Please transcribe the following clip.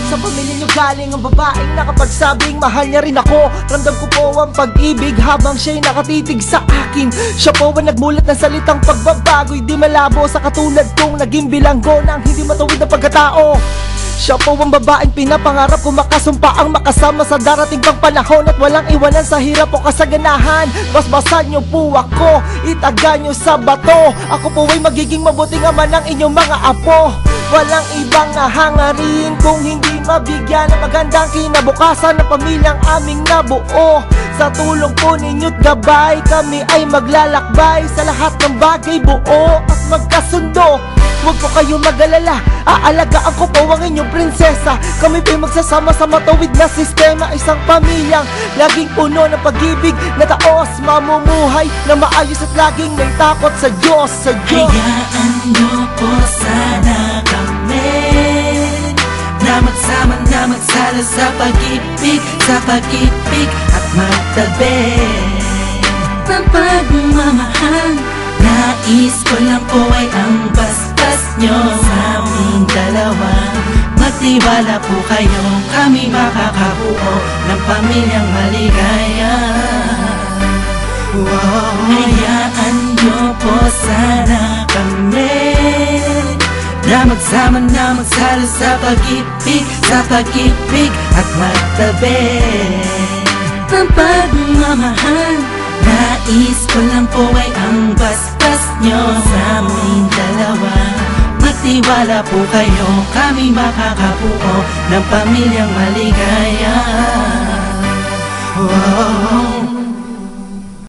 Sa pamilya nyo galing ang babaeng nakapagsabing mahal niya rin ako. Ramdam ko po ang pag-ibig habang siya'y nakatitig sa akin. Siya po ang nagmulat ng salitang pagbabago'y di malabo sa katulad kong naging bilanggo ng hindi matuwid na pagkatao. Siya po ang babaeng pinapangarap ko makasumpa ang makasama sa darating pang panahon at walang iwanan sa hirap o kasaganahan. Basbasan niyo po ako, itaga niyo sa bato. Ako po ay magiging mabuting ama ng inyong mga apo. Walang ibang nahangarin kung hindi mabigyan ng magandang kinabukasan ng pamilyang aming nabuo. Sa tulong po ninyo't gabay, kami ay maglalakbay sa lahat ng bagay buo at magkasundo. Huwag po kayo mag-alala, aalagaan ko po ang inyong prinsesa. Kami po'y magsasama sa matawid na sistema. Isang pamilyang laging puno ng pag-ibig na taos mamumuhay na maayos at laging may takot sa Diyos, sa Diyos. Hayaan niyo po sana kami na magsama na magsala sa pag-ibig at magtabi ng pagmamahal. Nais ko lang po ay ang bastas nyo sa aming dalawa. Magtiwala po kayo, kami makakabuo ng pamilyang maligaya. Hayaan nyo po sana kami na magsama na magsalo sa pag-ibig at magtabi ng pagmamahal. Nais ko lang po ay ang basbas nyo sa aming dalawa. Magtiwala po kayo, kami makakabuo ng pamilyang maligaya.